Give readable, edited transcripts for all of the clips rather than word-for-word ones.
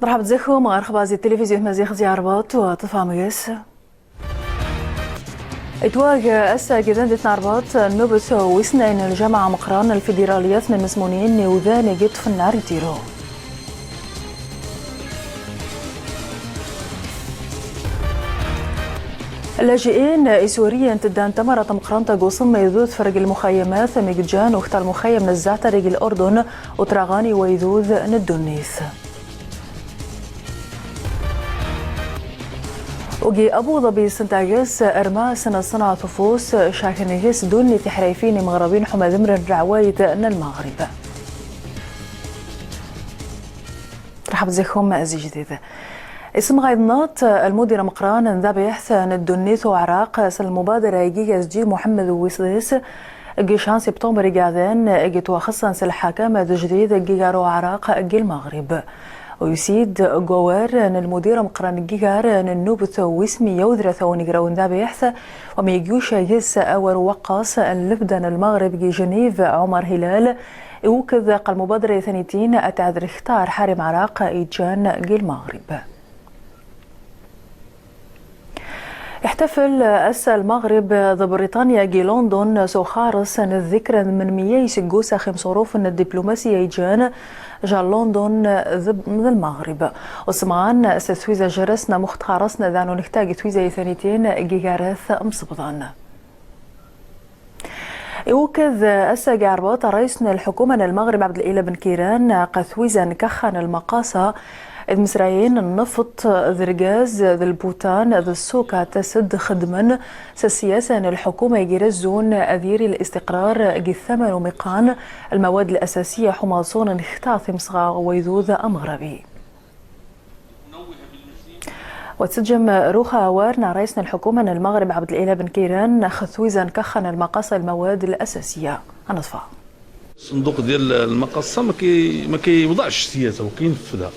مرحبا بكم أخبار التلفزيون مزيخ زياربات وطفاميس اتواج أسا جذندة ناربات نوبس وسنين الجامعة مقران الفيدراليات المسمونين نيوذان قطف النار تيرو اللاجئين سوريا تدان تمرة مقرانتا قوصم يذوذ فرق المخيمات ميقجان واختار المخيم نزعت رجل الأردن وتراغاني ويذوذ ندونيث وجي أبو ظبي سنتاجس أرماس صنع طفوس شاكنيس دون تحريفين مغربين حمى ذمر رعوايد المغرب. رحب زيكم أزي جديدة. اسم غايضنات المدير مقران ذبيح ندونيث وعراق المبادرة يجي جي محمد ويسليس جيشان سبتمبر قاعدين جيت وخصا الحكامة جديد جيجارو عراق جي المغرب. ويسيد جوار المدير مقران جيجار النوبث واسمي يودر ثوني جراون ذبيح وميجوش يس أور وقاص اللبدن المغرب جي جنيف عمر هلال وكذا قال مبادرة ثانيتين أتعذر اختار حارم عراق إيجان جي المغرب. احتفل أسا المغرب ضد بريطانيا جي لندن سوخارس الذكرى من ميايس جوسا خم صروف الدبلوماسية جان جا لندن ضد المغرب وسمعان ستويزا جرسنا مختارسنا ذانو نحتاج تويزا ثانيتين جيجارث مصبضان يوكذ أسا جاربات رئيسنا الحكومة المغرب عبد الإله بن كيران قثويزا نكخن المقاصة المسرعين النفط ذرجاز ذا البوتان ذا السوكا تسد خدما سياسة الحكومة يجرزون أذير الاستقرار جثمن ومقان المواد الأساسية حماصون اختاث مصغى ويذوذ أمغربي وتسجم روخا وارنا رئيسنا الحكومة المغرب عبد الإله بن كيران خثويزا كخن المقاصة المواد الأساسية هنطفى الصندوق ديال المقاصة ما كيوضعش السياسة وكينفذها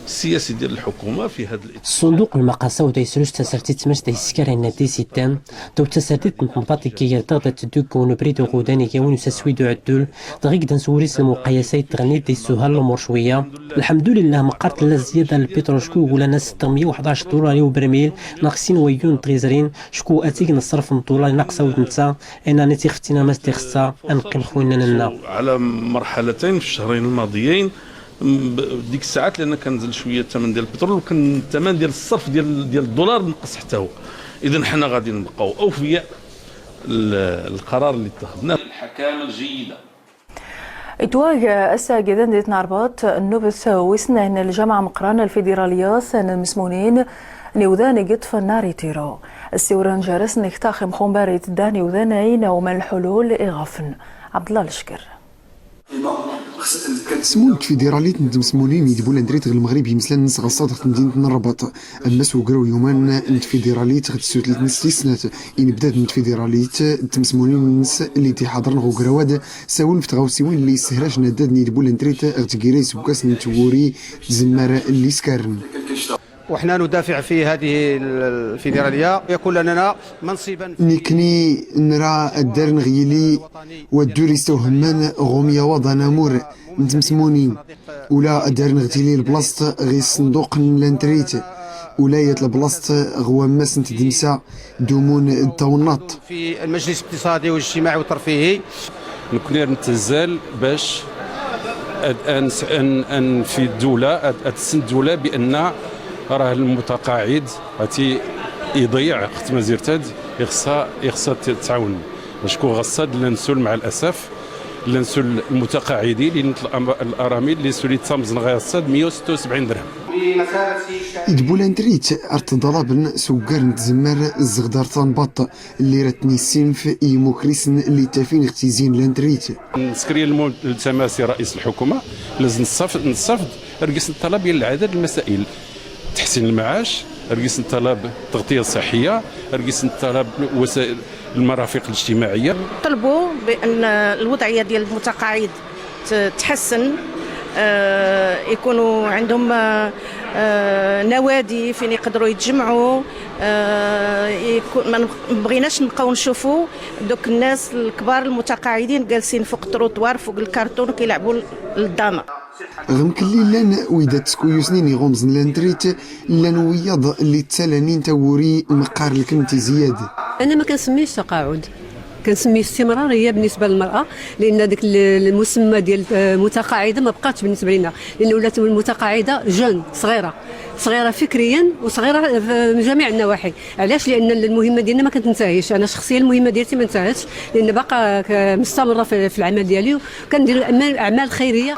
السياسي ديال الحكومه في هذا صندوق المقاصه ودايسروس تسرتيت مش دايسكارين نادي سيتان تو تسرتيت نطمطاتي كي يرتض تدوك ونبريد غوداني كيون سسويدو عدول دغيك دنسوريس المقياسات تغني ديسوها الامور شويه الحمد لله مقارت لا زياده البترول شكو ولا ناس $611 وبرميل ناقصين ويون تغيزرين شكو اتيك نصرف $1 ناقصه ونتا انا نتي ختينا ما استخصا انقم خوينا لنا على مرحلتين في الشهرين الماضيين ديك الساعات لان كنزل شويه الثمن ديال البترول وكان الثمن ديال الصرف ديال الدولار نقص حتى هو اذا حنا غادي نبقاو اوفياء القرار اللي اتخذناه الحكامه الجيده. اتواج أسا جذندة ناربات النوبث وسنين الجامعة مقران الفيدراليات المسمونين نيوذان قطف النار تيرو السوران جارسن اختاخم خنباري تداني وذانين ومن الحلول إغافن عبد الله الشكر. سمون فيدراليت نتمسمونين يدبو لاندريت غير المغرب يمسلان نس غصات مدينة الرباط الناس وقراو يومان نت فيدراليت غتسوت لتنسيسنات إن بدات نت فيدراليت تمسمونين نس اللي تيحضرن غوكراواد ساول فتغاو سيوين اللي سهراش نداد يدبو لاندريت غتكيري سبكاس نتوري زمارة اللي سكارن وحنا ندافع في هذه الفيدراليه يكون لنا منصبا نكني نرى الدار نغيلي والدور يستوهمان غوميا وضنا مور نتمسمونين ولا الدار نغتيلي البلاصت غي الصندوق لانتريت ولاية البلاصت غواماس نتدمسا دومون الطونات في المجلس الاقتصادي والاجتماعي والترفيهي نكون نتزال باش ان في الدوله الدوله بان راه المتقاعد غادي يضيع وقت ما زيرتاد يخصها تعاون شكون غصاد لنسول مع الاسف لنسول المتقاعدين اللي الارامل اللي سولي تامزن غيصاد 176 درهم يدبو لاندريت ارتضرب سوكر نتزمر الزغدار طنبط اللي راتني السنف يموكريسن اللي تافين اختيزين لاندريت نسكري التماسي رئيس الحكومه لازم نصفد رقص الطلب ديال العدد المسائل تحسين المعاش رقيس الطلب التغطيه الصحيه رقيس الطلب وسائل المرافق الاجتماعيه طلبوا بان الوضعيه ديال المتقاعد تحسن يكونوا عندهم نوادي فين يقدروا يتجمعوا ما بغيناش نبقاو نشوفوا دوك الناس الكبار المتقاعدين جالسين فوق التروطوار فوق الكرتون كيلعبوا للدامه غمكلي لان ويدات سكويو سنين غومزن لانتريت لان وياض اللي تسالانين توري مقار الكمتي زياد. انا ما كنسميش تقاعد، كنسميه استمراريه بالنسبه للمراه، لان داك المسمى ديال متقاعده ما بقاتش بالنسبه لنا، لان ولات المتقاعده جون صغيره فكريا وصغيره من جميع النواحي. علاش؟ لان المهمه ديالنا ما كتنتهيش. انا شخصيا المهمه ديالتي ما انتهتش، لان باقا مستمره في العمل ديالي، وكندير اعمال خيريه.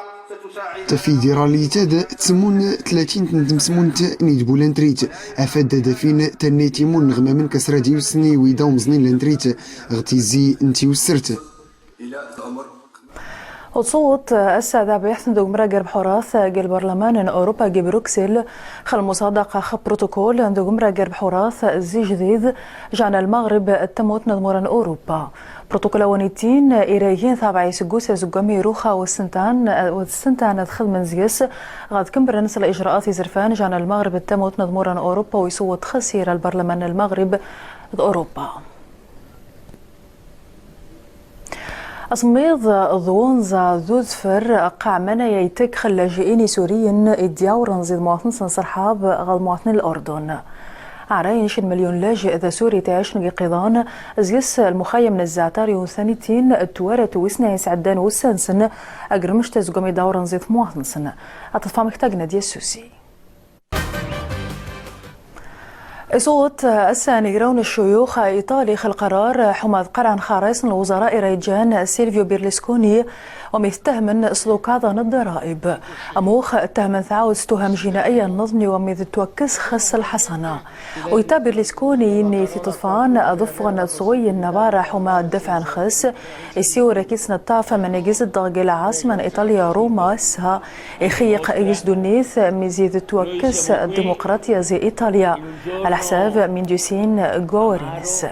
تفيدراليتاد تسمون 30 تنتمسمون نيد بولانتريت افاد دافين تنيتيمون نغمه من كسره ديال سني ويدا ومزنين لانتريت غتيزي انتي وسرت وصوت السادة بيحسن دوغمرا قرب حراث قل برلمان أوروبا قل بروكسل خل مصادقة خ بروتوكول دوغمرا قرب حراث زي جديد جعنا المغرب التموت نظمورا أوروبا بروتوكول ونيتين إيرايين ثابعي سجوسة زقامي روخا والسنتان تخذ من زيس غاد كمبر نسل إجراءات زرفان جعنا المغرب التموت نظمورا أوروبا ويصوت خسير البرلمان المغرب أوروبا. أصميض ضونزا ذوذفر قاعمنا ييتك خلاجئين سوريين إدياو رنزيد مواطن سنصرحاب غال مواطن الأردن عراينش المليون لاجئ ذا سوري تعيش نقي قيضان زيس المخيم من الزعتاري وثانيتين التوارة وسنا يسعدان وسانسن أقرمش تزقومي داو رنزيد مواطن سن أتفهم احتاجنا دي السوسي صوت الثاني يرون الشيوخ إيطالي خل قرار حماة قرعن خارس الوزراء ريجان سيلفيو بيرلسكوني ومتهم سلوك الضرائب أموخ اتهم ثعاود تهم جنائيا نظمي ومذ توكس خس الحسنة ويتا بيرلسكوني إني في طفان أضفغن صغي النبارة حماة دفع خس يسيو ركيس نطافة من يجيز الضغط العاصمة إيطاليا روما اسها يخيق إيجز دونيث مزيد توكس الديمقراطية زي إيطاليا على حساب من جوسين غورينس.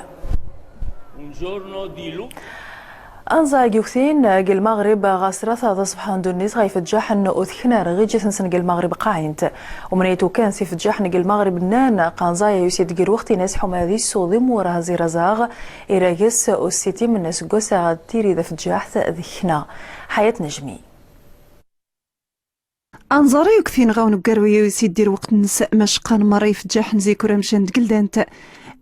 أنزا جوثين قل المغرب غاسرثة صبحان دونيس غايف الجحن أذخنا رغيجة سنسن قل المغرب قاينت ومنيتو كان سيف الجحن قل المغرب نان قانزايا يسيد قل وقت ناس حماذي السوضم ورهزي رزاغ إراجس أسيتي من ناس قوسا تيري ذا فجاح ذخنا حياة نجمي. أنظري يكثين غاون قروية يسيد دير وقت نساء مشقان مري في الجحن زي كورا مشان قلدانت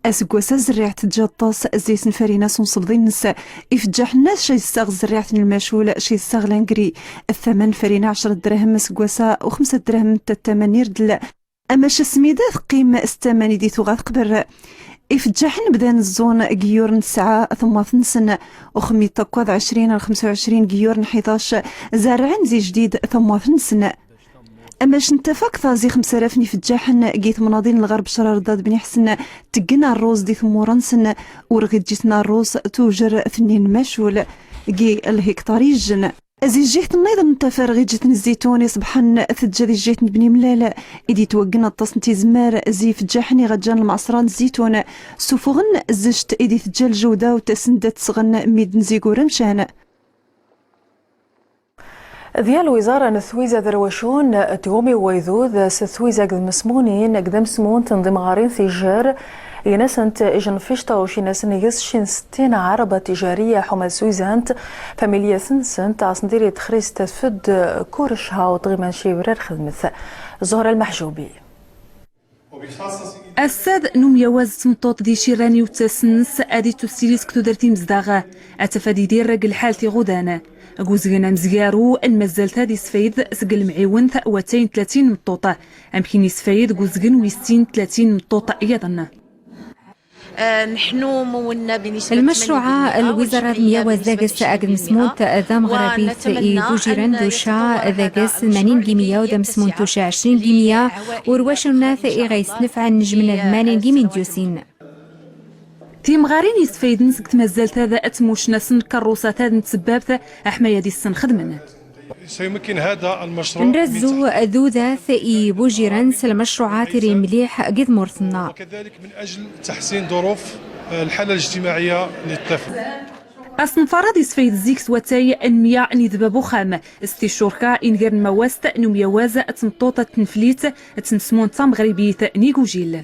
أسقوسا زريعة تجاطاس زي سنفارينا سنصبضين نساء يفجح الناس شي يستغ زريعة المشول شي يستغ لانقري الثمن فرينا 10 دراهم مسقوسا و5 دراهم تتمنير دلا أما شسميدة قيمة استماني دي ثغاث قبر يفجح نبدا نزون قيور نسعة ثم ثنسن وخمي تقوض 20 ل 25 قيور 11 زارعين زي جديد ثم ثنسن أما شنتفاك ثازي 5000 نفجاحن قيت مناضين الغرب شرار ضاد بني حسن تقنا الروز دي ثمورنسن ورغد جيتنا الروز توجر ثنين مشول قي الهكتاري الجن أزي جيت النظام نتفرغي جيت الزيتوني صبحا ثجادي جيت نبني ملالا إدي توقنا التصنتي زمار زي فجاحني غجان المعصران الزيتون سوفغن زجت إدي ثجال جودة وتسندت صغن ميد نزيقور مشان ذيال الوزارة نثويزة ذروشون تومي ويذوذ ستثويزة قد مسمونين قدام سمون تنظيم غارين ثيجار ينسنت إجن فشتا وشي ناسن يسشين 60 عربة تجارية حمى سويزانت فاميليا سنسنت عصنديري تخريس تفد كورشها وطغيمان شيبرار خدمت زهرة المحجوبي الساد نوم يواز تمطوط دي شيراني وتسنس ادي تسيريس كتو درتي مزداغا اتفادي دير رجل حالتي غدانا غوزغنا مزيارو ان مازالت هادي سفايد سقل معيون ثواتين 30 مطوطه امكن يسفايد غوزغن ويستين 30 مطوطه ايضا نحن مولنا بنسبة المشروع الوزارة ميوازاغس أقل مسموت ذا مغربي بوجيران دوشا ذاغس 80 جيميا وذا مسمونتوشا 20 جيميا ورواشونا ثئي غيس نفع نجمنا 80 جيمين ديوسين تيم غارين يسفايدن سكت مازالت هذا أتموش ناسن كروسات هذا نتسبابت أحمايا دي السن خدمنا سيمكن هذا المشروع نرزو ذو ذات بوجيرانس المشروعات ري مليح قد مرثنا وكذلك من أجل تحسين ظروف الحالة الاجتماعية للطفل أصن فرادي سفيد زيكس وتاي أنميا نذبابو خام استشوركا إنغير مواست نميا وازا تنطوطة تنفليت تنسمون تام غريبية نيكو جيل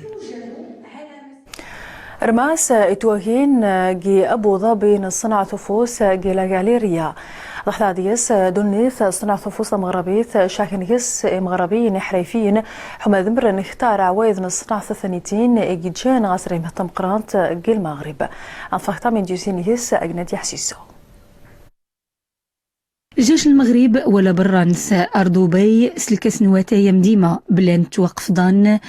رماس اتواهين جي أبو ظبي نصنع ثفوس جي لاجاليريا ضحلا ديس دونيث صنع ثفوس مغربيث شاكنيس مغربي نحريفين حما ذمر نختار عوايد نصنع ثنيتين جي جان غاسري مهتم قرانت جي المغرب أنفختا من جوسينيس أجنادي حسيسو جيش المغرب ولا برانس أردوبي سلك سنواتا يمديما بلان توقف ضان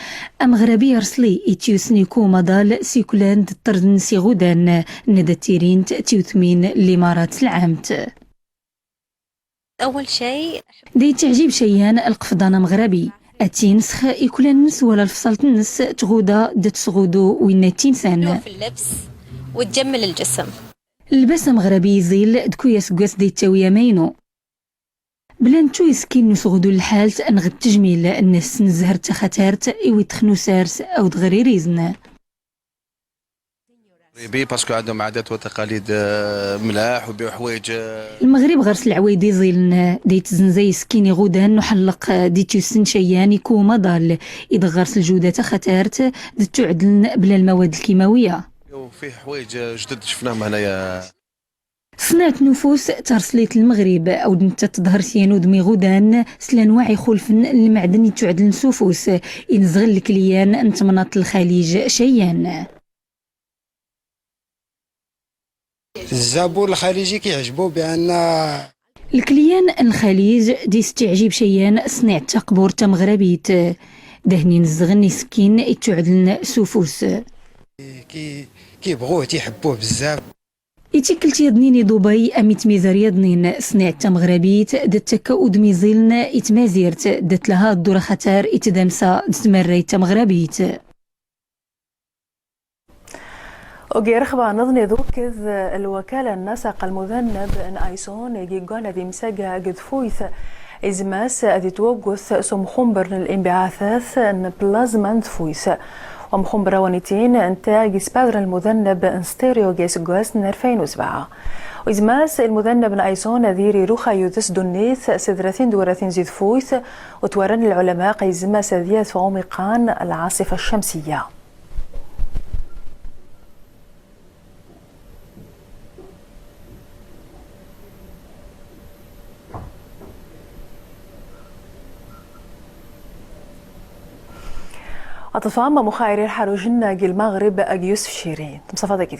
أمغربي رسلي إتيوسنيكو مضال سيكولان دطردن سيغودان ندى تيرين تيوثمين الإمارات العامت. أول شيء دي تعجيب شيان القفضان مغربي أتينسخ يكولان نس ولا الفصلت النس تغودا دت صغودو ويناتين سان في اللبس وتجمل الجسم. اللباس مغربي زيل دكويا سكواس دي التاوية ماينو بلان تو يسكين نسغدو الحالت انغد تجميل الناس نزهر تخاتارت ايوي تخنو سارس او دغري ريزن باسكو عندهم عادات وتقاليد ملاح وبيعوا حوايج. المغرب غرس العوايدي زيلنا ديت زنزي سكيني غودان نحلق ديتو سنشيان يكو مضال اذا غرس الجودة تخاتارت دتو عدلن بلا المواد الكيماوية وفيه حوايج جدد شفناهم هنايا. صناعة نفوس ترسليت المغرب أو دنت تظهر سيانو دمي غودان سلان واعي خلفن المعدن يتعدل نسوفوس إن زغل الكليان أنت مناط الخليج شيان. الزبون الخليجي كيعجبو بأن الكليان الخليج دي استعجيب شيان صناعة تقبور تمغربيت دهنين الزغن سكين يتعدل سوفوس كيبغوه تيحبوه بزاف. يتكلت يدنيني دبي أميت ميزار يدنين صناعة تمغربيت دتك ودميزيلن يتمازيرت دت لها الدور خطر يتدمسا دتمري تمغربيت. اوغي رخبة نظني ذوكذ الوكالة النسق المذنب ان ايسون يجيقون ذي مساقة قد فويث ازماس ذي توقث سمخومبر الانبعاثات ان بلازما فويث ومخومبرا ونيتين انتاج سباغر المذنب ان ستيريو جيس جواس 2007 وإزماس المذنب ايسون ذيري روخا يوثس دونيث سدرثين دورثين زيد فويث وتورن العلماء قيزماس ذيات فعومقان العاصفة الشمسية. أطفال مخايرين حروجنا المغرب يوسف شيرين مصطفى ذاك